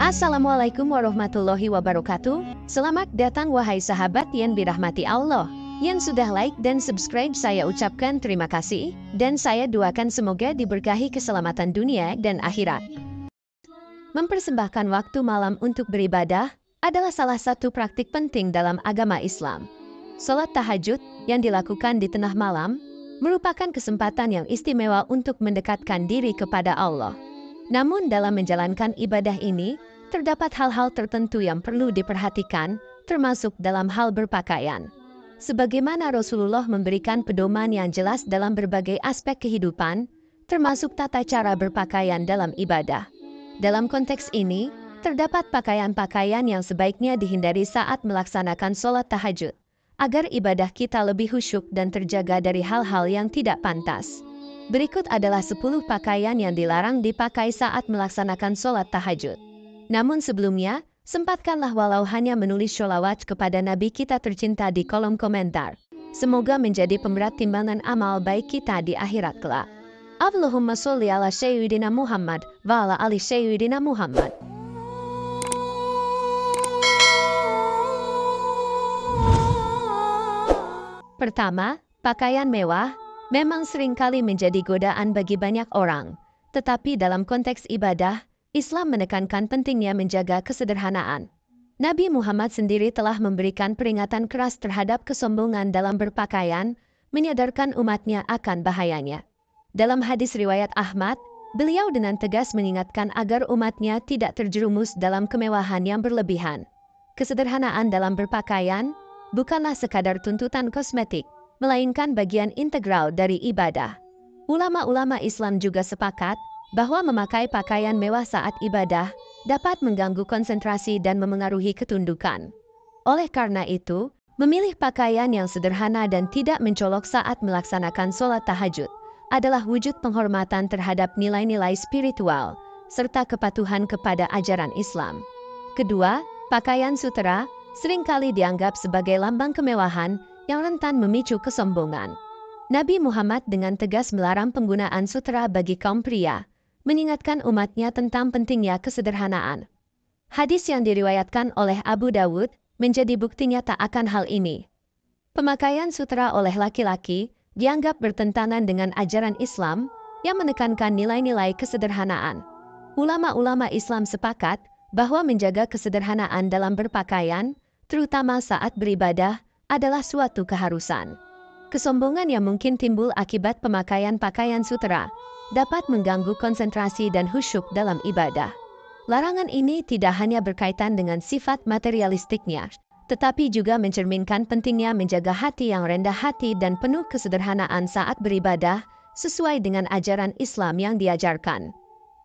Assalamualaikum warahmatullahi wabarakatuh. Selamat datang wahai sahabat yang dirahmati Allah. Yang sudah like dan subscribe saya ucapkan terima kasih. Dan saya doakan semoga diberkahi keselamatan dunia dan akhirat. Mempersembahkan waktu malam untuk beribadah adalah salah satu praktik penting dalam agama Islam. Salat tahajud yang dilakukan di tengah malam merupakan kesempatan yang istimewa untuk mendekatkan diri kepada Allah. Namun dalam menjalankan ibadah ini, terdapat hal-hal tertentu yang perlu diperhatikan, termasuk dalam hal berpakaian. Sebagaimana Rasulullah memberikan pedoman yang jelas dalam berbagai aspek kehidupan, termasuk tata cara berpakaian dalam ibadah. Dalam konteks ini, terdapat pakaian-pakaian yang sebaiknya dihindari saat melaksanakan sholat tahajud, agar ibadah kita lebih khusyuk dan terjaga dari hal-hal yang tidak pantas. Berikut adalah 10 pakaian yang dilarang dipakai saat melaksanakan sholat tahajud. Namun sebelumnya, sempatkanlah walau hanya menulis sholawat kepada Nabi kita tercinta di kolom komentar. Semoga menjadi pemberat timbangan amal baik kita di akhirat kelak. Allahumma sholli ala sayyidina Muhammad wa ala ali sayyidina Muhammad. Pertama, pakaian mewah memang seringkali menjadi godaan bagi banyak orang, tetapi dalam konteks ibadah, Islam menekankan pentingnya menjaga kesederhanaan. Nabi Muhammad sendiri telah memberikan peringatan keras terhadap kesombongan dalam berpakaian, menyadarkan umatnya akan bahayanya. Dalam hadis riwayat Ahmad, beliau dengan tegas mengingatkan agar umatnya tidak terjerumus dalam kemewahan yang berlebihan. Kesederhanaan dalam berpakaian bukanlah sekadar tuntutan kosmetik, melainkan bagian integral dari ibadah. Ulama-ulama Islam juga sepakat bahwa memakai pakaian mewah saat ibadah dapat mengganggu konsentrasi dan memengaruhi ketundukan. Oleh karena itu, memilih pakaian yang sederhana dan tidak mencolok saat melaksanakan sholat tahajud adalah wujud penghormatan terhadap nilai-nilai spiritual serta kepatuhan kepada ajaran Islam. Kedua, pakaian sutera seringkali dianggap sebagai lambang kemewahan yang rentan memicu kesombongan. Nabi Muhammad dengan tegas melarang penggunaan sutera bagi kaum pria, mengingatkan umatnya tentang pentingnya kesederhanaan. Hadis yang diriwayatkan oleh Abu Dawud menjadi bukti nyata akan hal ini. Pemakaian sutera oleh laki-laki dianggap bertentangan dengan ajaran Islam yang menekankan nilai-nilai kesederhanaan. Ulama-ulama Islam sepakat bahwa menjaga kesederhanaan dalam berpakaian, terutama saat beribadah, adalah suatu keharusan. Kesombongan yang mungkin timbul akibat pemakaian pakaian sutera dapat mengganggu konsentrasi dan khusyuk dalam ibadah. Larangan ini tidak hanya berkaitan dengan sifat materialistiknya, tetapi juga mencerminkan pentingnya menjaga hati yang rendah hati dan penuh kesederhanaan saat beribadah, sesuai dengan ajaran Islam yang diajarkan.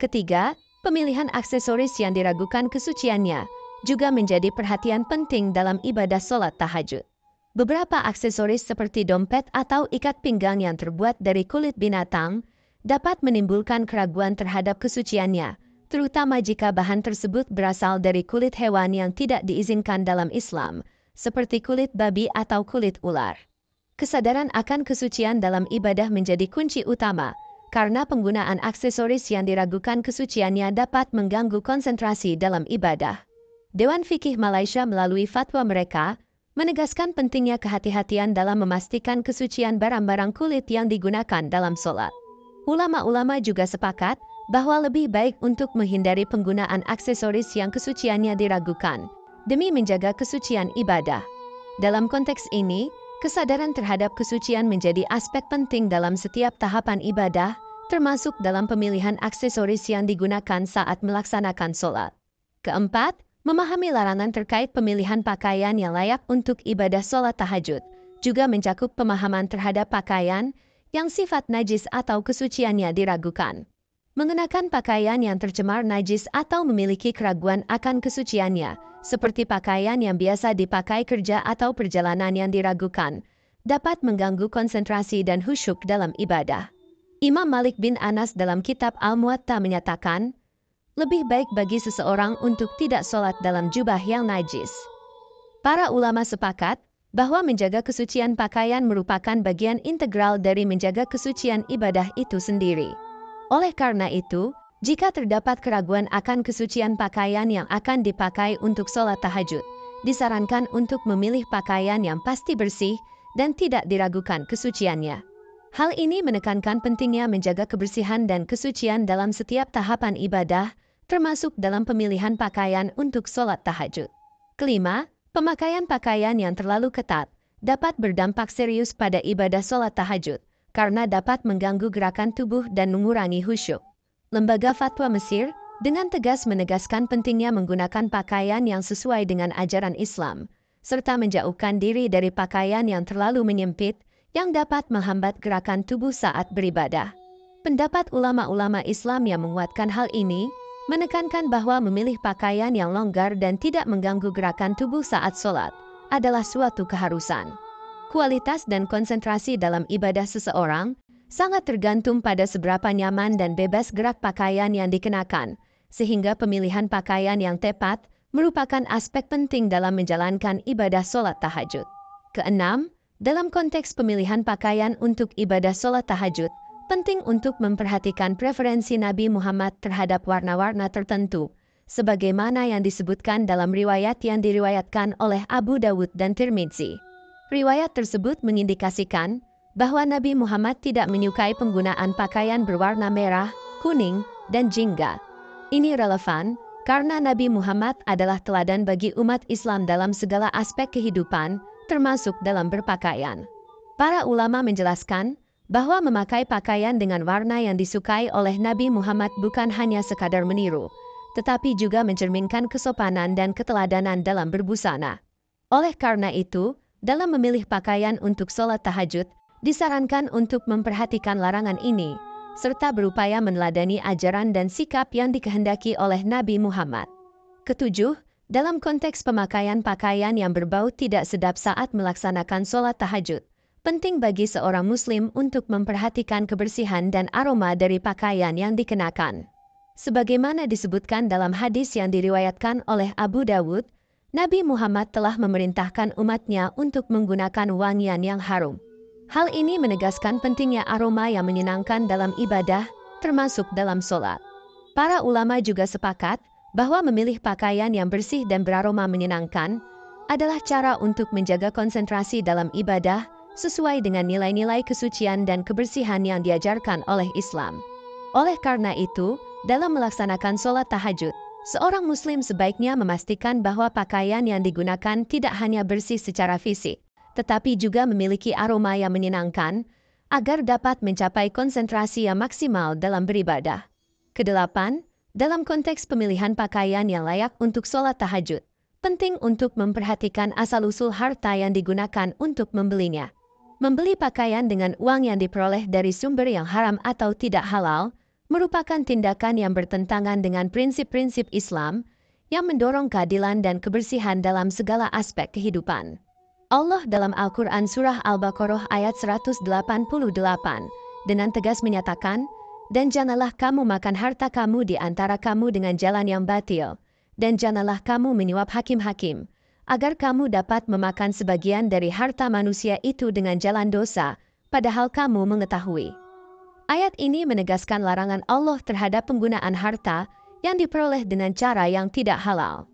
Ketiga, pemilihan aksesoris yang diragukan kesuciannya juga menjadi perhatian penting dalam ibadah sholat tahajud. Beberapa aksesoris seperti dompet atau ikat pinggang yang terbuat dari kulit binatang dapat menimbulkan keraguan terhadap kesuciannya, terutama jika bahan tersebut berasal dari kulit hewan yang tidak diizinkan dalam Islam, seperti kulit babi atau kulit ular. Kesadaran akan kesucian dalam ibadah menjadi kunci utama, karena penggunaan aksesoris yang diragukan kesuciannya dapat mengganggu konsentrasi dalam ibadah. Dewan Fikih Malaysia melalui fatwa mereka menegaskan pentingnya kehati-hatian dalam memastikan kesucian barang-barang kulit yang digunakan dalam sholat. Ulama-ulama juga sepakat bahwa lebih baik untuk menghindari penggunaan aksesoris yang kesuciannya diragukan, demi menjaga kesucian ibadah. Dalam konteks ini, kesadaran terhadap kesucian menjadi aspek penting dalam setiap tahapan ibadah, termasuk dalam pemilihan aksesoris yang digunakan saat melaksanakan sholat. Keempat, memahami larangan terkait pemilihan pakaian yang layak untuk ibadah sholat tahajud, juga mencakup pemahaman terhadap pakaian yang sifat najis atau kesuciannya diragukan. Mengenakan pakaian yang tercemar najis atau memiliki keraguan akan kesuciannya, seperti pakaian yang biasa dipakai kerja atau perjalanan yang diragukan, dapat mengganggu konsentrasi dan khusyuk dalam ibadah. Imam Malik bin Anas dalam kitab Al-Muwatta menyatakan, lebih baik bagi seseorang untuk tidak sholat dalam jubah yang najis. Para ulama sepakat bahwa menjaga kesucian pakaian merupakan bagian integral dari menjaga kesucian ibadah itu sendiri. Oleh karena itu, Jika terdapat keraguan akan kesucian pakaian yang akan dipakai untuk sholat tahajud, disarankan untuk memilih pakaian yang pasti bersih dan tidak diragukan kesuciannya. Hal ini menekankan pentingnya menjaga kebersihan dan kesucian dalam setiap tahapan ibadah, termasuk dalam pemilihan pakaian untuk sholat tahajud. Kelima, pemakaian pakaian yang terlalu ketat dapat berdampak serius pada ibadah sholat tahajud, karena dapat mengganggu gerakan tubuh dan mengurangi khusyuk. Lembaga Fatwa Mesir dengan tegas menegaskan pentingnya menggunakan pakaian yang sesuai dengan ajaran Islam, serta menjauhkan diri dari pakaian yang terlalu menyempit yang dapat menghambat gerakan tubuh saat beribadah. Pendapat ulama-ulama Islam yang menguatkan hal ini menekankan bahwa memilih pakaian yang longgar dan tidak mengganggu gerakan tubuh saat sholat adalah suatu keharusan. Kualitas dan konsentrasi dalam ibadah seseorang sangat tergantung pada seberapa nyaman dan bebas gerak pakaian yang dikenakan, sehingga pemilihan pakaian yang tepat merupakan aspek penting dalam menjalankan ibadah sholat tahajud. Keenam, dalam konteks pemilihan pakaian untuk ibadah sholat tahajud, penting untuk memperhatikan preferensi Nabi Muhammad terhadap warna-warna tertentu, sebagaimana yang disebutkan dalam riwayat yang diriwayatkan oleh Abu Dawud dan Tirmidzi. Riwayat tersebut mengindikasikan bahwa Nabi Muhammad tidak menyukai penggunaan pakaian berwarna merah, kuning, dan jingga. Ini relevan karena Nabi Muhammad adalah teladan bagi umat Islam dalam segala aspek kehidupan, termasuk dalam berpakaian. Para ulama menjelaskan bahwa memakai pakaian dengan warna yang disukai oleh Nabi Muhammad bukan hanya sekadar meniru, tetapi juga mencerminkan kesopanan dan keteladanan dalam berbusana. Oleh karena itu, dalam memilih pakaian untuk sholat tahajud, disarankan untuk memperhatikan larangan ini, serta berupaya meneladani ajaran dan sikap yang dikehendaki oleh Nabi Muhammad. Ketujuh, dalam konteks pemakaian pakaian yang berbau tidak sedap saat melaksanakan sholat tahajud, penting bagi seorang muslim untuk memperhatikan kebersihan dan aroma dari pakaian yang dikenakan. Sebagaimana disebutkan dalam hadis yang diriwayatkan oleh Abu Dawud, Nabi Muhammad telah memerintahkan umatnya untuk menggunakan wangian yang harum. Hal ini menegaskan pentingnya aroma yang menyenangkan dalam ibadah, termasuk dalam sholat. Para ulama juga sepakat bahwa memilih pakaian yang bersih dan beraroma menyenangkan adalah cara untuk menjaga konsentrasi dalam ibadah sesuai dengan nilai-nilai kesucian dan kebersihan yang diajarkan oleh Islam. Oleh karena itu, dalam melaksanakan sholat tahajud, seorang muslim sebaiknya memastikan bahwa pakaian yang digunakan tidak hanya bersih secara fisik, tetapi juga memiliki aroma yang menyenangkan, agar dapat mencapai konsentrasi yang maksimal dalam beribadah. Kedelapan, dalam konteks pemilihan pakaian yang layak untuk sholat tahajud, penting untuk memperhatikan asal-usul harta yang digunakan untuk membelinya. Membeli pakaian dengan uang yang diperoleh dari sumber yang haram atau tidak halal, merupakan tindakan yang bertentangan dengan prinsip-prinsip Islam, yang mendorong keadilan dan kebersihan dalam segala aspek kehidupan. Allah dalam Al-Quran Surah Al-Baqarah ayat 188 dengan tegas menyatakan, "Dan janganlah kamu makan harta kamu di antara kamu dengan jalan yang batil, dan janganlah kamu menyuap hakim-hakim, agar kamu dapat memakan sebagian dari harta manusia itu dengan jalan dosa, padahal kamu mengetahui." Ayat ini menegaskan larangan Allah terhadap penggunaan harta yang diperoleh dengan cara yang tidak halal.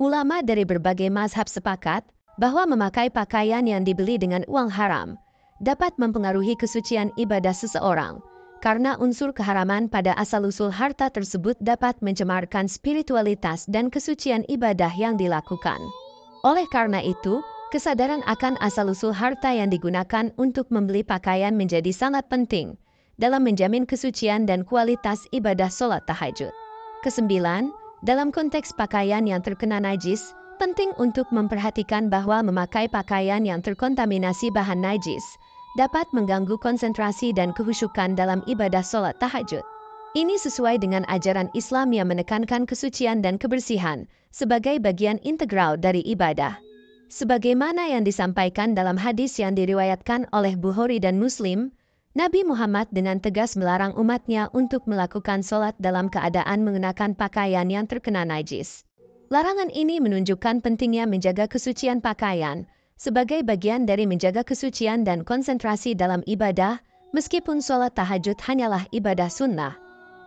Ulama dari berbagai mazhab sepakat bahwa memakai pakaian yang dibeli dengan uang haram dapat mempengaruhi kesucian ibadah seseorang, karena unsur keharaman pada asal-usul harta tersebut dapat mencemarkan spiritualitas dan kesucian ibadah yang dilakukan. Oleh karena itu, kesadaran akan asal-usul harta yang digunakan untuk membeli pakaian menjadi sangat penting dalam menjamin kesucian dan kualitas ibadah sholat tahajud. Kesembilan, dalam konteks pakaian yang terkena najis, penting untuk memperhatikan bahwa memakai pakaian yang terkontaminasi bahan najis dapat mengganggu konsentrasi dan kehusyukan dalam ibadah sholat tahajud. Ini sesuai dengan ajaran Islam yang menekankan kesucian dan kebersihan sebagai bagian integral dari ibadah. Sebagaimana yang disampaikan dalam hadis yang diriwayatkan oleh Bukhari dan Muslim, Nabi Muhammad dengan tegas melarang umatnya untuk melakukan sholat dalam keadaan mengenakan pakaian yang terkena najis. Larangan ini menunjukkan pentingnya menjaga kesucian pakaian sebagai bagian dari menjaga kesucian dan konsentrasi dalam ibadah, meskipun sholat tahajud hanyalah ibadah sunnah.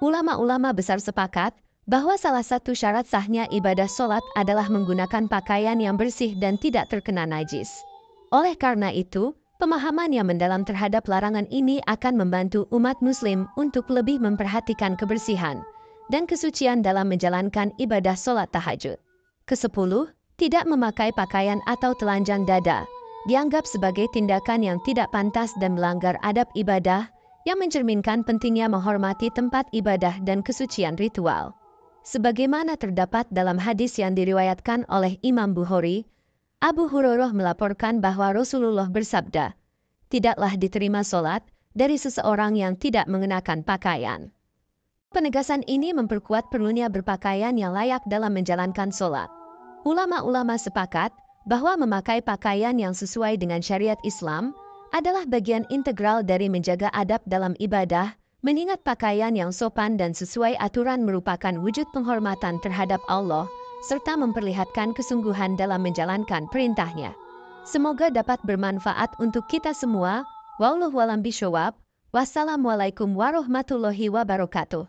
Ulama-ulama besar sepakat bahwa salah satu syarat sahnya ibadah sholat adalah menggunakan pakaian yang bersih dan tidak terkena najis. Oleh karena itu, pemahaman yang mendalam terhadap larangan ini akan membantu umat muslim untuk lebih memperhatikan kebersihan dan kesucian dalam menjalankan ibadah sholat tahajud. Kesepuluh, tidak memakai pakaian atau telanjang dada dianggap sebagai tindakan yang tidak pantas dan melanggar adab ibadah yang mencerminkan pentingnya menghormati tempat ibadah dan kesucian ritual. Sebagaimana terdapat dalam hadis yang diriwayatkan oleh Imam Bukhari, Abu Hurairah melaporkan bahwa Rasulullah bersabda, "Tidaklah diterima sholat dari seseorang yang tidak mengenakan pakaian." Penegasan ini memperkuat perlunya berpakaian yang layak dalam menjalankan sholat. Ulama-ulama sepakat bahwa memakai pakaian yang sesuai dengan syariat Islam adalah bagian integral dari menjaga adab dalam ibadah, mengingat pakaian yang sopan dan sesuai aturan merupakan wujud penghormatan terhadap Allah, serta memperlihatkan kesungguhan dalam menjalankan perintahnya. Semoga dapat bermanfaat untuk kita semua. Wallahu a'lam bishawab. Wassalamualaikum warahmatullahi wabarakatuh.